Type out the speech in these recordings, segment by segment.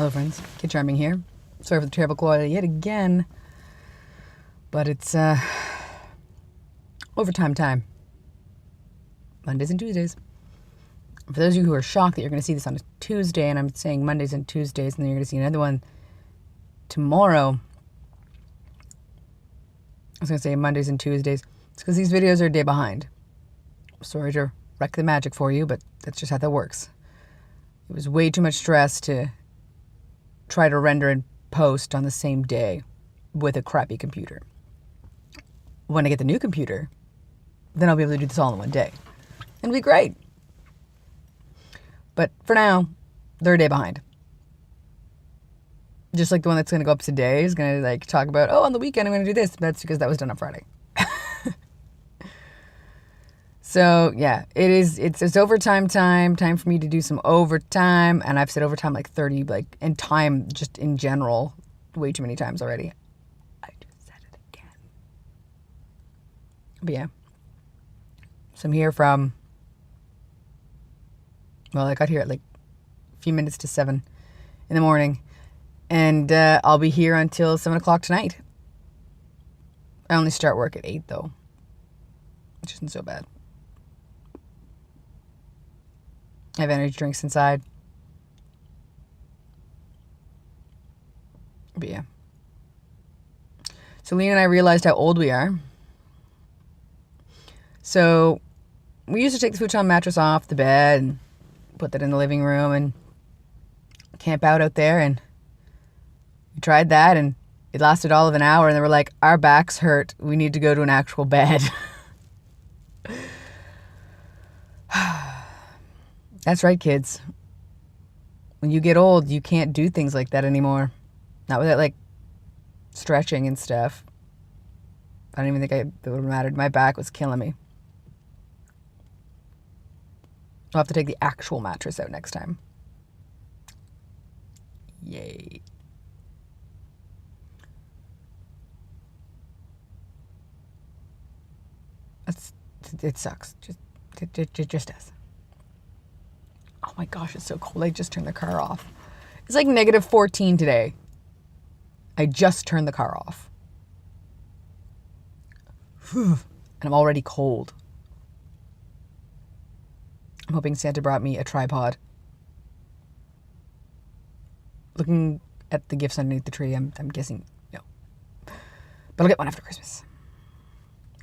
Hello friends, Kid Charming here. Sorry for the terrible quality yet again, but it's overtime time. Mondays and Tuesdays. For those of you who are shocked that you're going to see this on a Tuesday, and I'm saying Mondays and Tuesdays, and then you're going to see another one tomorrow. I was going to say Mondays and Tuesdays. It's because these videos are a day behind. Sorry to wreck the magic for you, but that's just how that works. It was way too much stress to try to render and post on the same day with a crappy computer. When I get the new computer, then I'll be able to do this all in one day. It'll be great. But for now, they're a day behind. Just like the one that's going to go up today is going to talk about, on the weekend I'm going to do this. That's because that was done on Friday. So yeah, it's overtime time for me to do some overtime, and I've said overtime 30, and time just in general, way too many times already. I just said it again. But yeah. So I'm here from, I got here at a few minutes to 7 in the morning, and I'll be here until 7 o'clock tonight. I only start work at 8 though, which isn't so bad. I have energy drinks inside. But yeah. So Lena and I realized how old we are. So we used to take the futon mattress off the bed and put that in the living room and camp out there. And we tried that and it lasted all of an hour. And they were like, our backs hurt. We need to go to an actual bed. That's right, kids. When you get old, you can't do things like that anymore. Not without, stretching and stuff. I don't even think it would have mattered. My back was killing me. I'll have to take the actual mattress out next time. Yay. It sucks. It just does. Oh my gosh, it's so cold. I just turned the car off. It's negative 14 today. I just turned the car off. And I'm already cold. I'm hoping Santa brought me a tripod. Looking at the gifts underneath the tree, I'm guessing no. But I'll get one after Christmas.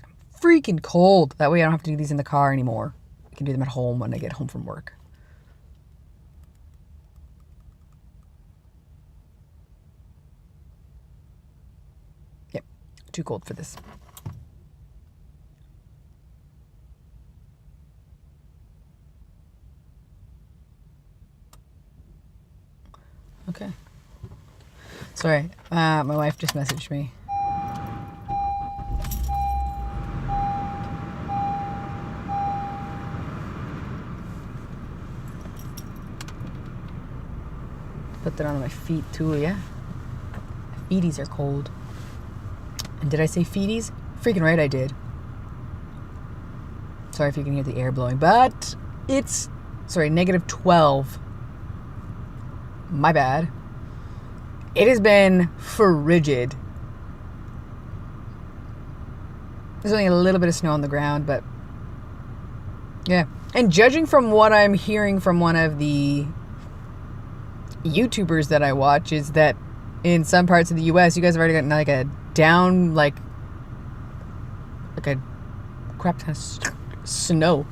I'm freaking cold. That way I don't have to do these in the car anymore. I can do them at home when I get home from work. Too cold for this. Okay. Sorry, my wife just messaged me. Put that on my feet too, yeah? My feeties are cold. And did I say feeties? Freaking right I did. Sorry if you can hear the air blowing, but it's, negative 12. My bad. It has been frigid. There's only a little bit of snow on the ground, but yeah. And judging from what I'm hearing from one of the YouTubers that I watch is that in some parts of the US, you guys have already gotten a down, a crap ton of snow.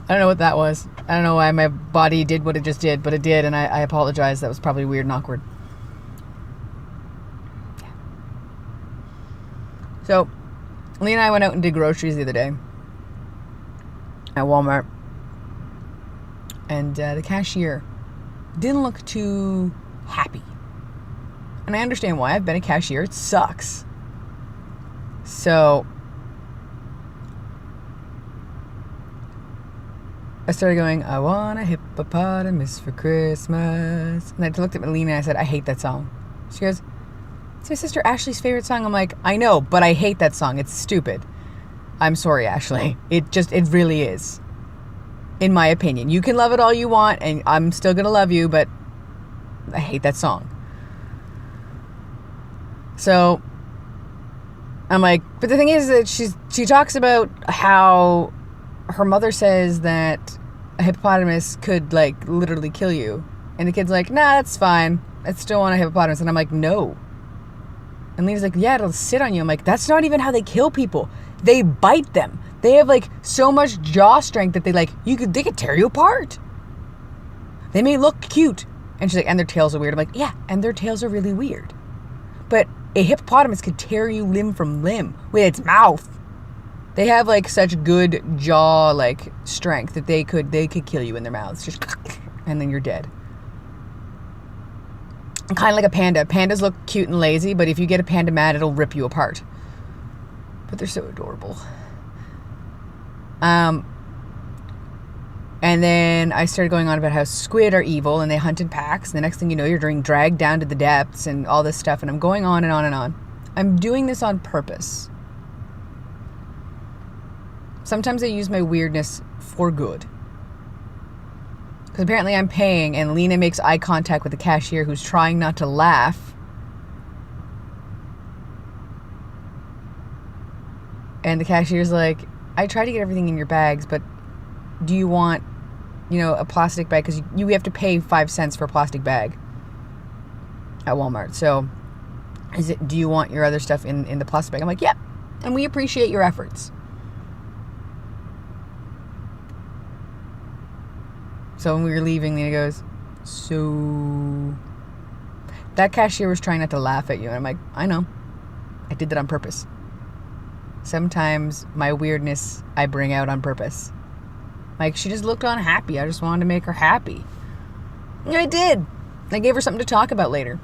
I don't know what that was. I don't know why my body did what it just did, but it did, and I apologize. That was probably weird and awkward. Yeah. So, Lee and I went out and did groceries the other day at Walmart, and the cashier didn't look too happy. And I understand why. I've been a cashier. It sucks. So I started going, I want a hippopotamus for Christmas. And I looked at Melina and I said, I hate that song. She goes, it's my sister Ashley's favorite song. I'm like, I know, but I hate that song. It's stupid. I'm sorry, Ashley. It really is. In my opinion. You can love it all you want, and I'm still going to love you, but I hate that song. So I'm like, but the thing is that she talks about how her mother says that a hippopotamus could like literally kill you. And the kid's like, nah, that's fine. I still want a hippopotamus. And I'm like, no. And Lena's like, yeah, it'll sit on you. I'm like, that's not even how they kill people. They bite them. They have like so much jaw strength that they could tear you apart. They may look cute. And she's like, and their tails are weird. I'm like, yeah, and their tails are really weird. But a hippopotamus could tear you limb from limb with its mouth. They have like such good jaw like strength that they could kill you in their mouths. Just and then you're dead. Kind of like a panda. Pandas look cute and lazy, but if you get a panda mad, it'll rip you apart. But they're so adorable. And then I started going on about how squid are evil and they hunt in packs. And the next thing you know, you're being dragged down to the depths and all this stuff. And I'm going on and on and on. I'm doing this on purpose. Sometimes I use my weirdness for good. Because apparently I'm paying and Lena makes eye contact with the cashier who's trying not to laugh. And the cashier's like, I try to get everything in your bags, but do you want, a plastic bag? Because you have to pay 5 cents for a plastic bag at Walmart. So do you want your other stuff in the plastic bag? I'm like, yep. And we appreciate your efforts. So when we were leaving, Lena goes, so that cashier was trying not to laugh at you. And I'm like, I know. I did that on purpose. Sometimes my weirdness I bring out on purpose. Like, she just looked unhappy. I just wanted to make her happy. And I did. I gave her something to talk about later.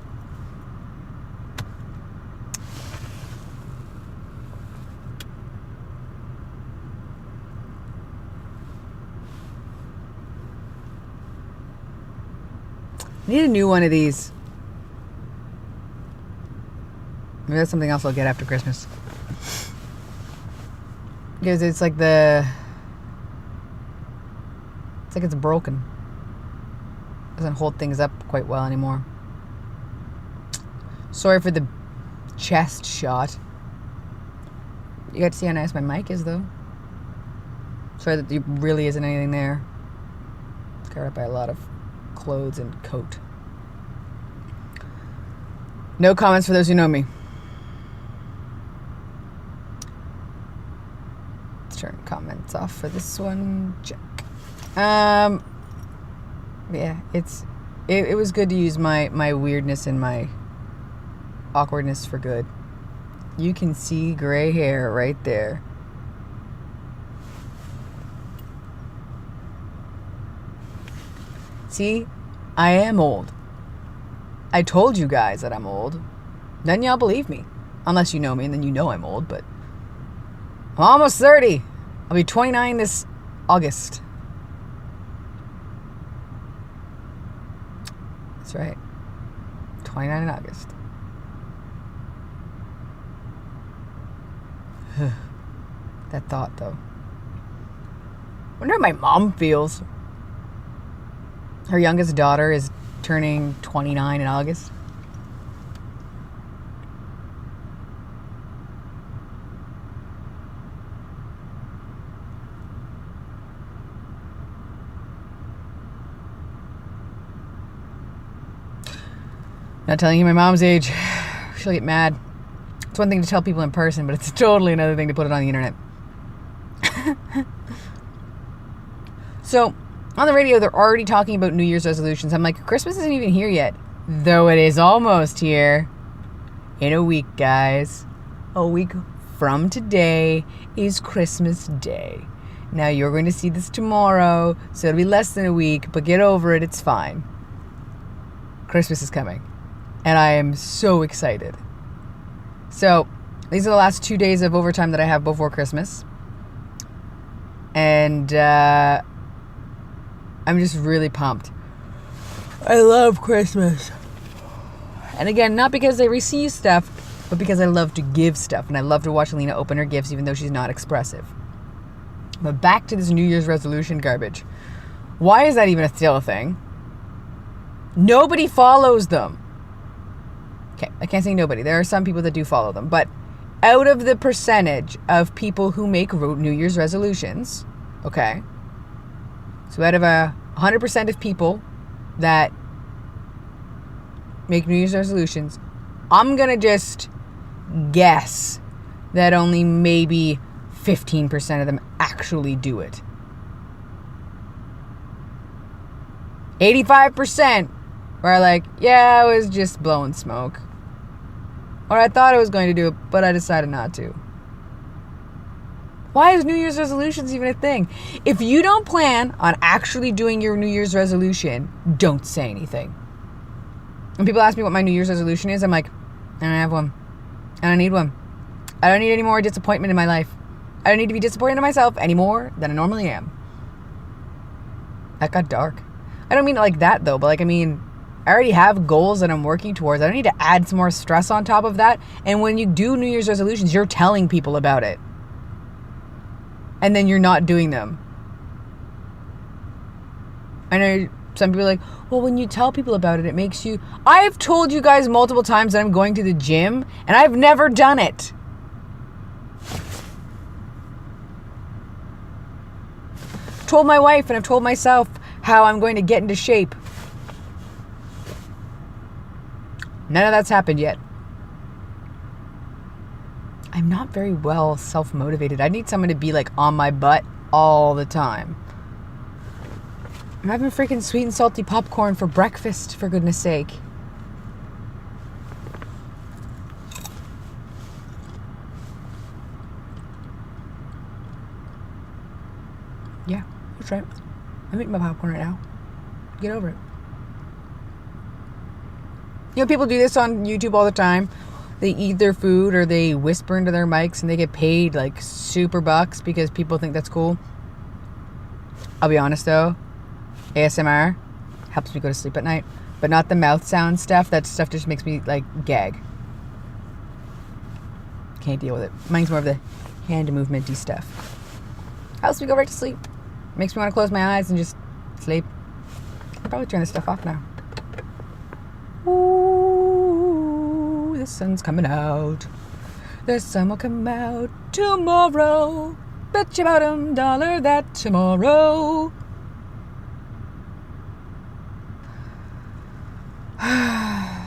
I need a new one of these. Maybe that's something else I'll get after Christmas. Because it's like it's broken. Doesn't hold things up quite well anymore. Sorry for the chest shot. You got to see how nice my mic is, though. Sorry that there really isn't anything there. It's covered up by a lot of clothes and coat. No comments for those who know me. Let's turn comments off for this one. Check. Yeah, it was good to use my weirdness and my awkwardness for good. You can see gray hair right there. See, I am old. I told you guys that I'm old. Then y'all believe me. Unless you know me, and then you know I'm old, but I'm almost 30. I'll be 29 this August. That's right. 29 in August. That thought, though. Wonder how my mom feels. Her youngest daughter is turning 29 in August. Not telling you my mom's age. She'll get mad. It's one thing to tell people in person, but it's totally another thing to put it on the internet. So, on the radio, they're already talking about New Year's resolutions. I'm like, Christmas isn't even here yet. Though it is almost here. In a week, guys. A week from today is Christmas Day. Now, you're going to see this tomorrow, so it'll be less than a week, but get over it, it's fine. Christmas is coming. And I am so excited. So, these are the last 2 days of overtime that I have before Christmas. And I'm just really pumped. I love Christmas. And again, not because I receive stuff, but because I love to give stuff. And I love to watch Alina open her gifts, even though she's not expressive. But back to this New Year's resolution garbage. Why is that even still a thing? Nobody follows them. Okay, I can't say nobody. There are some people that do follow them. But out of the percentage of people who make New Year's resolutions, okay, so out of 100% of people that make New Year's resolutions, I'm going to just guess that only maybe 15% of them actually do it. 85% were like, yeah, I was just blowing smoke. Or I thought I was going to do it, but I decided not to. Why is New Year's resolutions even a thing? If you don't plan on actually doing your New Year's resolution, don't say anything. When people ask me what my New Year's resolution is, I'm like, I don't have one. I don't need one. I don't need any more disappointment in my life. I don't need to be disappointed in myself any more than I normally am. That got dark. I don't mean it like that though, but like, I mean, I already have goals that I'm working towards. I don't need to add some more stress on top of that. And when you do New Year's resolutions, you're telling people about it. And then you're not doing them. I know some people are like, well, when you tell people about it, it makes you... I've told you guys multiple times that I'm going to the gym, and I've never done it. I've told my wife and I've told myself how I'm going to get into shape. None of that's happened yet. I'm not very well self-motivated. I need someone to be like on my butt all the time. I'm having freaking sweet and salty popcorn for breakfast, for goodness sake. Yeah, that's right. I'm eating my popcorn right now. Get over it. You know, people do this on YouTube all the time. They eat their food or they whisper into their mics and they get paid like super bucks because people think that's cool. I'll be honest though, ASMR helps me go to sleep at night, but not the mouth sound stuff. That stuff just makes me like gag. Can't deal with it. Mine's more of the hand movementy stuff. Helps me go right to sleep. Makes me want to close my eyes and just sleep. I'll probably turn this stuff off now. Ooh, the sun's coming out. The sun will come out tomorrow. Bet your bottom dollar that tomorrow.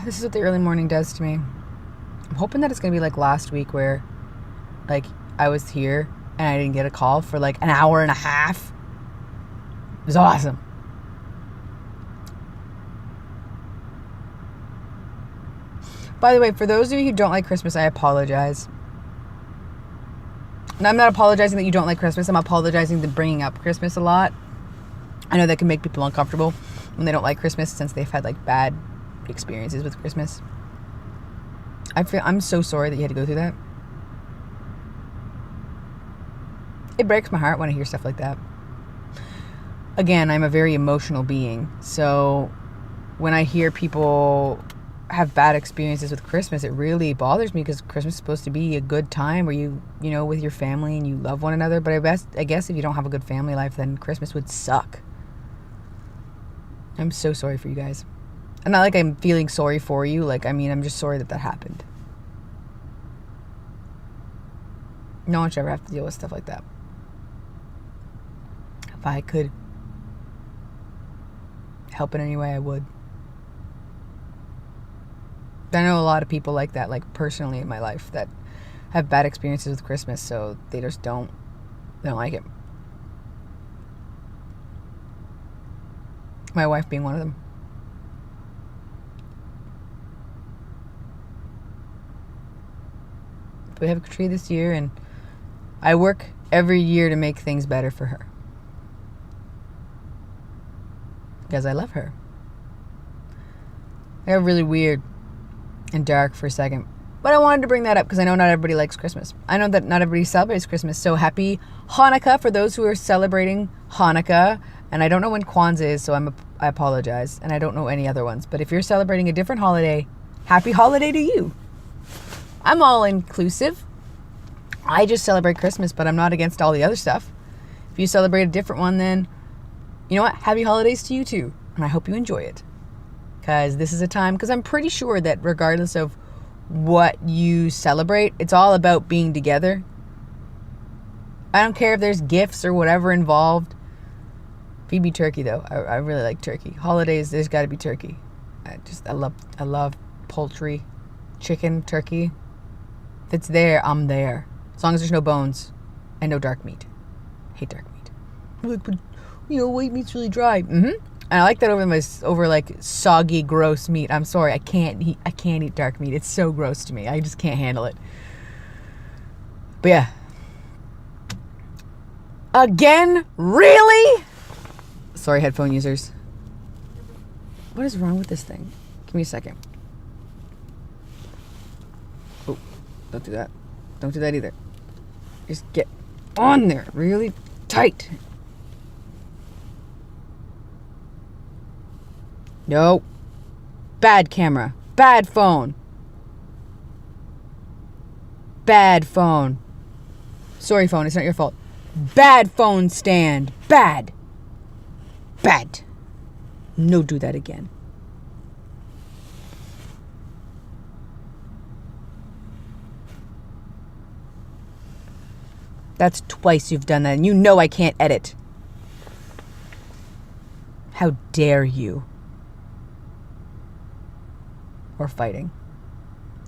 This is what the early morning does to me. I'm hoping that it's going to be like last week where like I was here and I didn't get a call for like an hour and a half. It was awesome. By the way, for those of you who don't like Christmas, I apologize. And I'm not apologizing that you don't like Christmas. I'm apologizing for bringing up Christmas a lot. I know that can make people uncomfortable when they don't like Christmas since they've had like bad experiences with Christmas. I'm so sorry that you had to go through that. It breaks my heart when I hear stuff like that. Again, I'm a very emotional being. So when I hear people have bad experiences with Christmas, it really bothers me because Christmas is supposed to be a good time where you know, with your family and you love one another. But I guess if you don't have a good family life, then Christmas would suck. I'm so sorry for you guys. And not like I'm feeling sorry for you. Like, I mean, I'm just sorry that happened. No one should ever have to deal with stuff like that. If I could help in any way, I would. I know a lot of people like that, like personally in my life, that have bad experiences with Christmas, so they just don't like it. My wife being one of them. We have a tree this year, and I work every year to make things better for her. Because I love her. I got really weird and dark for a second. But I wanted to bring that up because I know not everybody likes Christmas. I know that not everybody celebrates Christmas. So happy Hanukkah for those who are celebrating Hanukkah. And I don't know when Kwanzaa is, so I apologize. And I don't know any other ones. But if you're celebrating a different holiday, happy holiday to you. I'm all inclusive. I just celebrate Christmas, but I'm not against all the other stuff. If you celebrate a different one, then you know what? Happy holidays to you too. And I hope you enjoy it. because this is a time, because I'm pretty sure that regardless of what you celebrate, it's all about being together. I don't care if there's gifts or whatever involved. Feed me turkey though. I really like turkey. Holidays, there's got to be turkey. I love poultry, chicken, turkey. If it's there, I'm there. As long as there's no bones and no dark meat. I hate dark meat. Like, but white meat's really dry. And I like that over like soggy, gross meat. I'm sorry, I can't eat dark meat. It's so gross to me. I just can't handle it. But yeah. Again? Really? Sorry, headphone users. What is wrong with this thing? Give me a second. Oh, don't do that. Don't do that either. Just get on there really tight. No. Bad camera. Bad phone. Bad phone. Sorry, phone. It's not your fault. Bad phone stand. Bad. Bad. No, do that again. That's twice you've done that, and you know I can't edit. How dare you? We're fighting.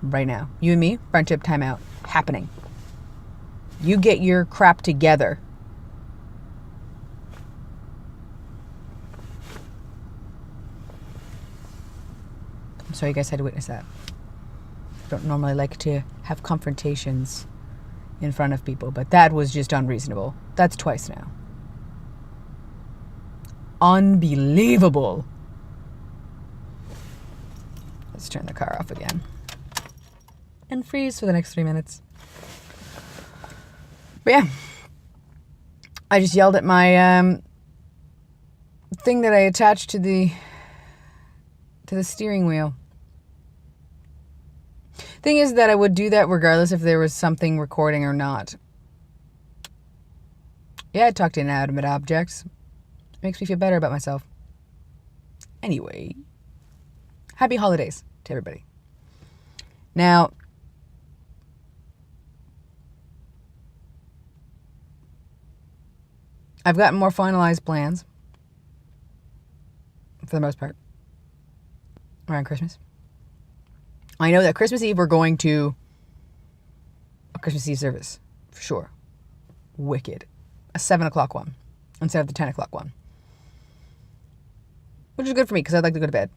Right now. You and me, friendship timeout. Happening. You get your crap together. I'm sorry you guys had to witness that. I don't normally like to have confrontations in front of people, but that was just unreasonable. That's twice now. Unbelievable. Let's turn the car off again. And freeze for the next 3 minutes. But yeah. I just yelled at my thing that I attached to the steering wheel. Thing is that I would do that regardless if there was something recording or not. Yeah, I talked to inanimate objects. Makes me feel better about myself. Anyway, happy holidays to everybody. Now, I've gotten more finalized plans, for the most part, around Christmas. I know that Christmas Eve we're going to a Christmas Eve service, for sure. Wicked. A 7 o'clock one instead of the 10 o'clock one. Which is good for me because I'd like to go to bed.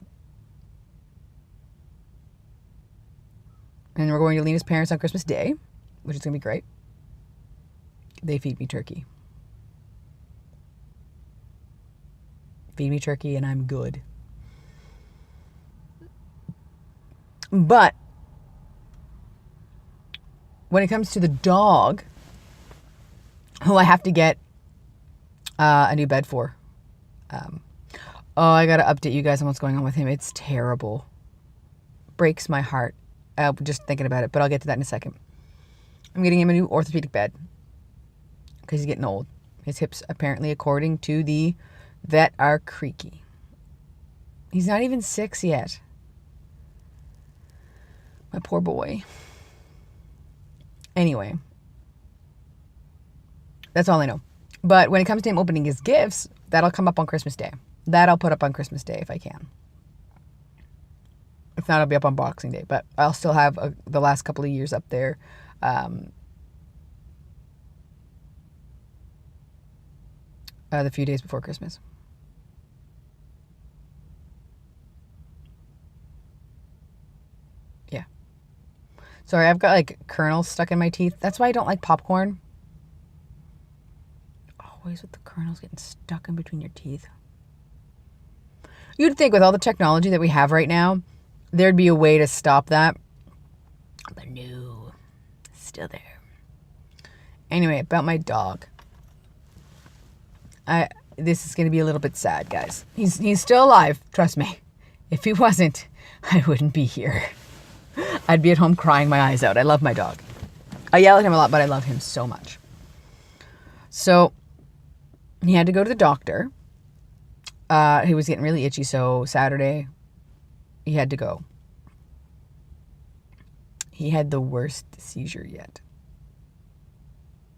And we're going to Lena's parents on Christmas Day, which is going to be great. They feed me turkey. Feed me turkey and I'm good. But when it comes to the dog, who I have to get a new bed for. I got to update you guys on what's going on with him. It's terrible. Breaks my heart. Just thinking about it, but I'll get to that in a second. I'm getting him a new orthopedic bed because he's getting old. His hips, apparently, according to the vet, are creaky. He's not even 6 yet. My poor boy. Anyway. That's all I know. But when it comes to him opening his gifts, that'll come up on Christmas Day. That I'll put up on Christmas Day if I can. If not, it'll be up on Boxing Day. But I'll still have the last couple of years up there. The few days before Christmas. Yeah. Sorry, I've got like kernels stuck in my teeth. That's why I don't like popcorn. Always with the kernels getting stuck in between your teeth. You'd think with all the technology that we have right now, there'd be a way to stop that. But no, it's still there. Anyway, about my dog. This is going to be a little bit sad, guys. He's still alive, trust me. If he wasn't, I wouldn't be here. I'd be at home crying my eyes out. I love my dog. I yell at him a lot, but I love him so much. So, he had to go to the doctor. He was getting really itchy, so Saturday, he had to go. He had the worst seizure yet.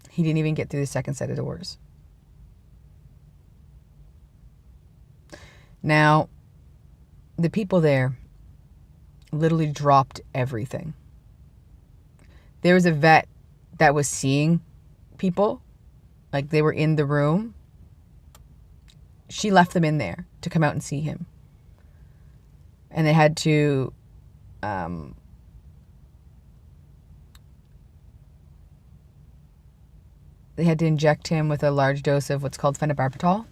He didn't even get through the second set of doors. Now, the people there literally dropped everything. There was a vet that was seeing people, like they were in the room. She left them in there to come out and see him. And they had to inject him with a large dose of what's called phenobarbital.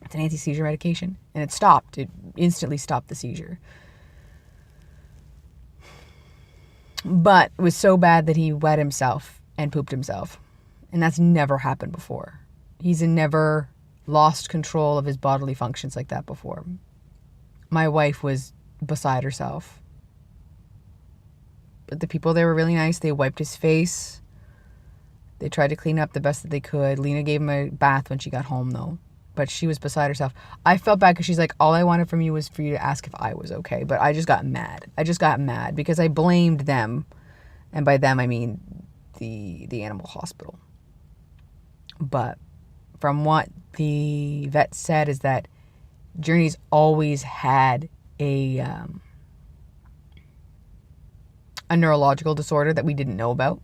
It's an anti-seizure medication. And it stopped. It instantly stopped the seizure. But it was so bad that he wet himself and pooped himself. And that's never happened before. He's never lost control of his bodily functions like that before. My wife was beside herself. But the people there were really nice. They wiped his face. They tried to clean up the best that they could. Lena gave him a bath when she got home, though. But she was beside herself. I felt bad because she's like, all I wanted from you was for you to ask if I was okay. But I just got mad. I just got mad because I blamed them. And by them, I mean the animal hospital. But from what the vet said is that Journey's always had a neurological disorder that we didn't know about.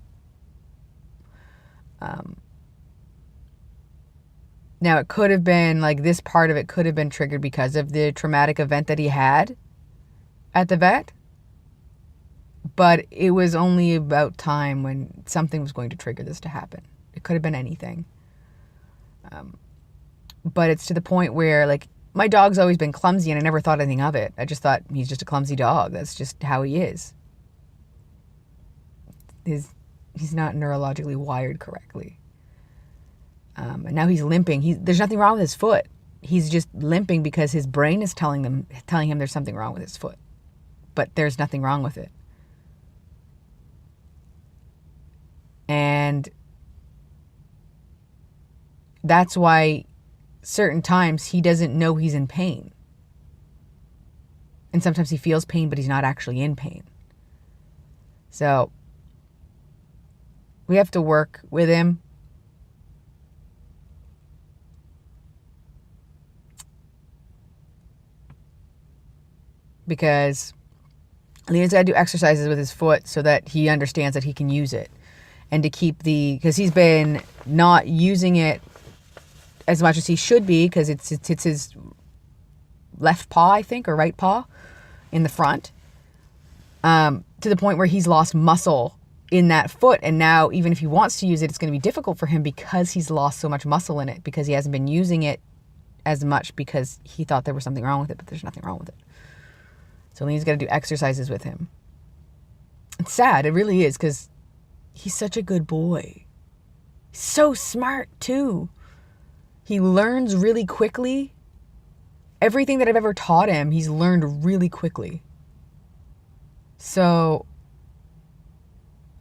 Now, it could have been, like, this part of it could have been triggered because of the traumatic event that he had at the vet. But it was only about time when something was going to trigger this to happen. It could have been anything. But it's to the point where, like, my dog's always been clumsy and I never thought anything of it. I just thought he's just a clumsy dog. That's just how he is. He's not neurologically wired correctly. And now he's limping. There's nothing wrong with his foot. He's just limping because his brain is telling him there's something wrong with his foot. But there's nothing wrong with it. And that's why certain times he doesn't know he's in pain. And sometimes he feels pain, but he's not actually in pain. So we have to work with him. Because Leon's got to do exercises with his foot so that he understands that he can use it. And to keep because he's been not using it as much as he should be, because it's his left paw, I think, or right paw in the front, to the point where he's lost muscle in that foot. And now, even if he wants to use it, it's going to be difficult for him because he's lost so much muscle in it, because he hasn't been using it as much because he thought there was something wrong with it, but there's nothing wrong with it. So Lena's got to do exercises with him. It's sad. It really is, because he's such a good boy. He's so smart, too. He learns really quickly. Everything that I've ever taught him, he's learned really quickly. So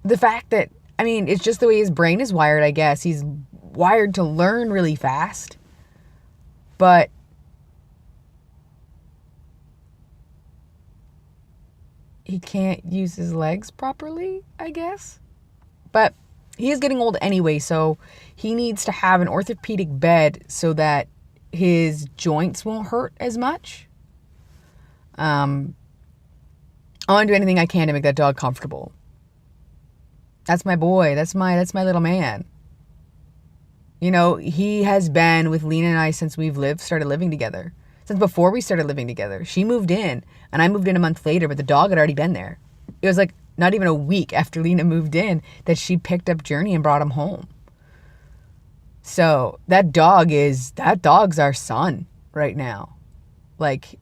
the fact that, I mean, it's just the way his brain is wired, I guess. He's wired to learn really fast. But he can't use his legs properly, I guess. But he is getting old anyway, so he needs to have an orthopedic bed so that his joints won't hurt as much. I want to do anything I can to make that dog comfortable. That's my boy. That's my little man. You know, he has been with Lena and I since we've started living together. Since before we started living together. She moved in, and I moved in a month later, but the dog had already been there. It was like not even a week after Lena moved in that she picked up Journey and brought him home. So that dog's our son right now. Like,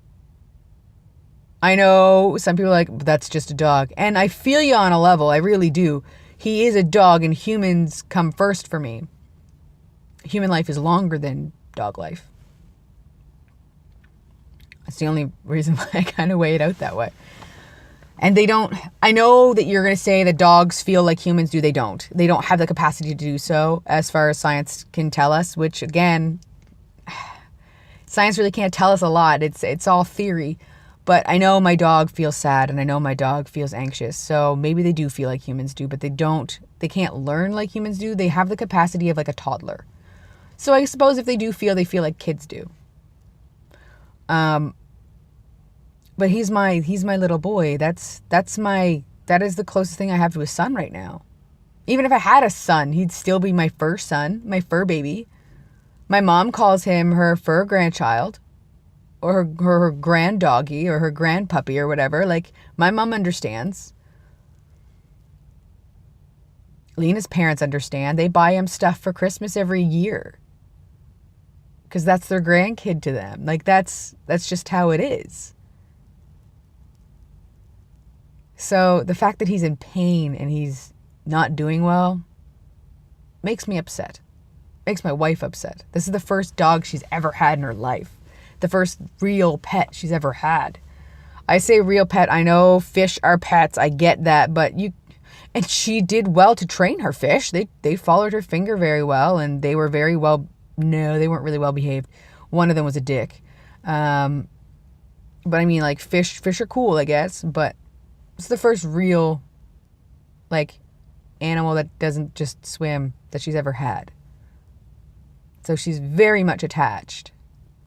I know some people are like, that's just a dog. And I feel you on a level. I really do. He is a dog, and humans come first for me. Human life is longer than dog life. That's the only reason why I kind of weigh it out that way. And I know that you're going to say that dogs feel like humans do. They don't. They don't have the capacity to do so, as far as science can tell us, which, again, science really can't tell us a lot. It's all theory. But I know my dog feels sad and I know my dog feels anxious. So maybe they do feel like humans do, but they can't learn like humans do. They have the capacity of like a toddler. So I suppose if they do feel, they feel like kids do. But he's my little boy. That is the closest thing I have to a son right now. Even if I had a son, he'd still be my first son, my fur baby. My mom calls him her fur grandchild, or her grand doggy, or her grand puppy, or whatever. Like, my mom understands. Lena's parents understand. They buy him stuff for Christmas every year, because that's their grandkid to them. Like, that's just how it is. So the fact that he's in pain and he's not doing well makes me upset. Makes my wife upset. This is the first dog she's ever had in her life. The first real pet she's ever had. I say real pet. I know fish are pets. I get that. And she did well to train her fish. They followed her finger very well, and they were very well. No, they weren't really well behaved. One of them was a dick. But I mean, like, fish are cool, I guess. But it's the first real, like, animal that doesn't just swim that she's ever had. So she's very much attached.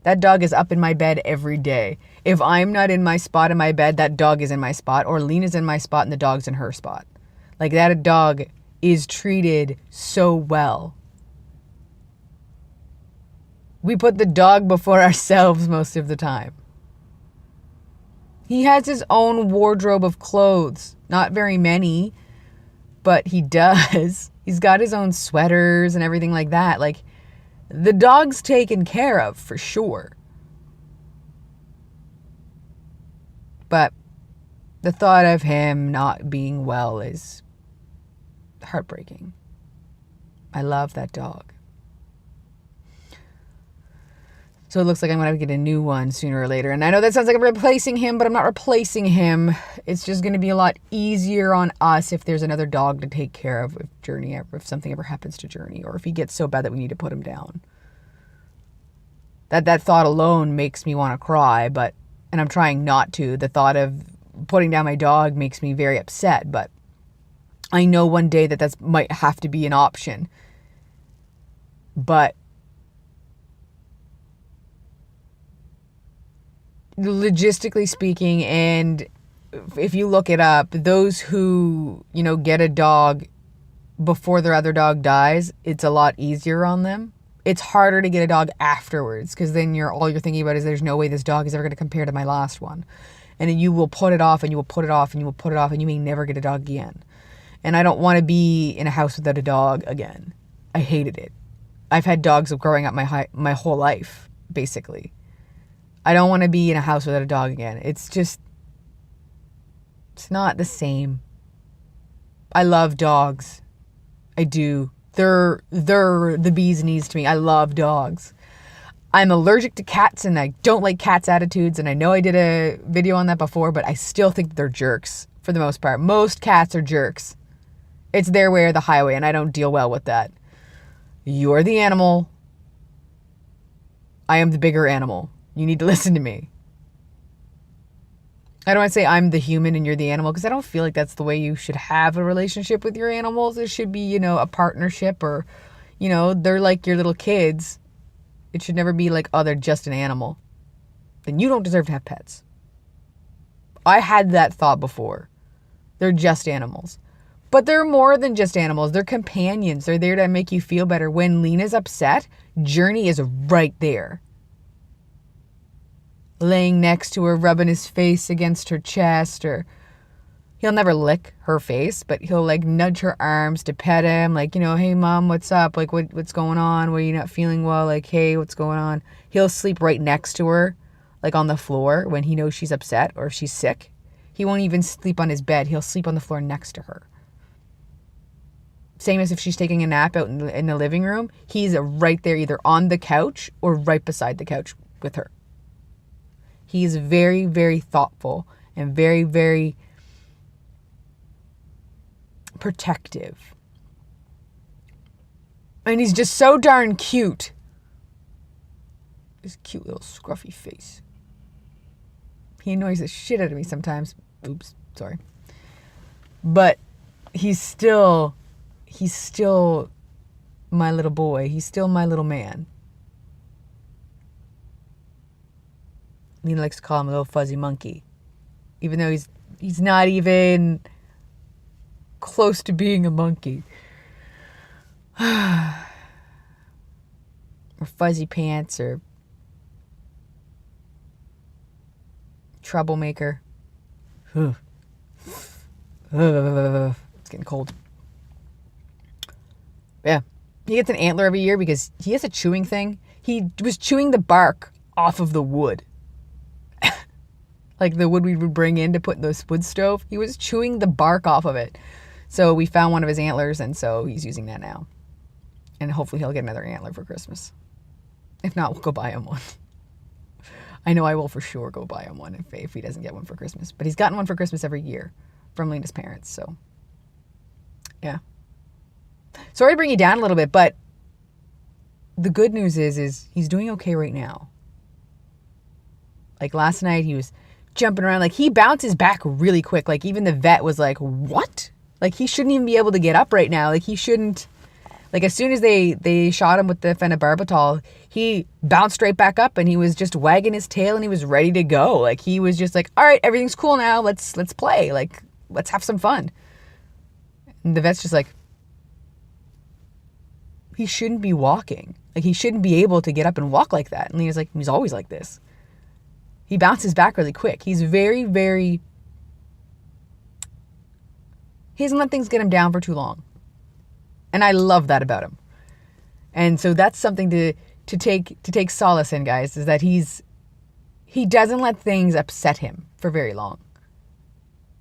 That dog is up in my bed every day. If I'm not in my spot in my bed, that dog is in my spot, or Lena's in my spot and the dog's in her spot. Like, that dog is treated so well. We put the dog before ourselves most of the time. He has his own wardrobe of clothes. Not very many, but he does. He's got his own sweaters and everything like that. Like, the dog's taken care of for sure. But the thought of him not being well is heartbreaking. I love that dog. So it looks like I'm going to get a new one sooner or later. And I know that sounds like I'm replacing him, but I'm not replacing him. It's just going to be a lot easier on us if there's another dog to take care of if something ever happens to Journey, or if he gets so bad that we need to put him down. That thought alone makes me want to cry, and I'm trying not to. The thought of putting down my dog makes me very upset, but I know one day that might have to be an option. But logistically speaking, and if you look it up, those who, get a dog before their other dog dies, it's a lot easier on them. It's harder to get a dog afterwards, because then all you're thinking about is there's no way this dog is ever going to compare to my last one. And then you will put it off, and you will put it off, and you will put it off, and you may never get a dog again. And I don't want to be in a house without a dog again. I hated it. I've had dogs growing up my whole life, basically. I don't want to be in a house without a dog again. It's not the same. I love dogs. I do. They're the bee's knees to me. I love dogs. I'm allergic to cats, and I don't like cats' attitudes, and I know I did a video on that before, but I still think they're jerks for the most part. Most cats are jerks. It's their way or the highway, and I don't deal well with that. You're the animal. I am the bigger animal. You need to listen to me. I don't want to say I'm the human and you're the animal, because I don't feel like that's the way you should have a relationship with your animals. It should be, a partnership, or, they're like your little kids. It should never be like, oh, they're just an animal. Then you don't deserve to have pets. I had that thought before. They're just animals. But they're more than just animals. They're companions. They're there to make you feel better. When Lena's upset, Journey is right there. Laying next to her, rubbing his face against her chest, or he'll never lick her face, but he'll like nudge her arms to pet him, like, hey mom, what's up? Like, what's going on? Were you not feeling well? Like, hey, what's going on? He'll sleep right next to her, like on the floor when he knows she's upset or if she's sick. He won't even sleep on his bed. He'll sleep on the floor next to her. Same as if she's taking a nap out in the living room. He's right there, either on the couch or right beside the couch with her. He's very, very thoughtful and very, very protective. And he's just so darn cute. His cute little scruffy face. He annoys the shit out of me sometimes. Oops, sorry. But he's still my little boy. He's still my little man. Lena likes to call him a little fuzzy monkey, even though he's not even close to being a monkey. Or fuzzy pants, or troublemaker. It's getting cold. Yeah. He gets an antler every year because he has a chewing thing. He was chewing the bark off of the wood. Like the wood we would bring in to put in the wood stove. He was chewing the bark off of it. So we found one of his antlers, and so he's using that now. And hopefully he'll get another antler for Christmas. If not, we'll go buy him one. I know I will for sure go buy him one if he doesn't get one for Christmas. But he's gotten one for Christmas every year from Lena's parents. So, yeah. Sorry to bring you down a little bit, but the good news is he's doing okay right now. Like last night, he was jumping around. Like he bounces back really quick. Like even the vet was like, what? Like he shouldn't even be able to get up right now. Like he shouldn't. Like as soon as they shot him with the phenobarbital, he bounced right back up and he was just wagging his tail and he was ready to go. Like he was just like, all right, everything's cool now. Let's play. Like let's have some fun. And the vet's just like, he shouldn't be walking. Like he shouldn't be able to get up and walk like that. And Lena's like, he's always like this. He bounces back really quick. He's very, very, he doesn't let things get him down for too long. And I love that about him. And so that's something to take solace in, guys, is that he doesn't let things upset him for very long.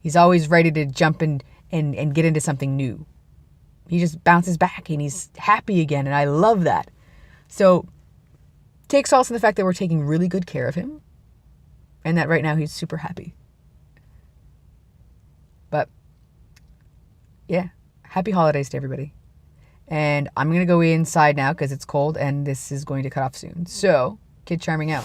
He's always ready to jump and get into something new. He just bounces back and he's happy again. And I love that. So take solace in the fact that we're taking really good care of him. And that right now he's super happy. But yeah, happy holidays to everybody. And I'm going to go inside now because it's cold and this is going to cut off soon. So, Kid Charming out.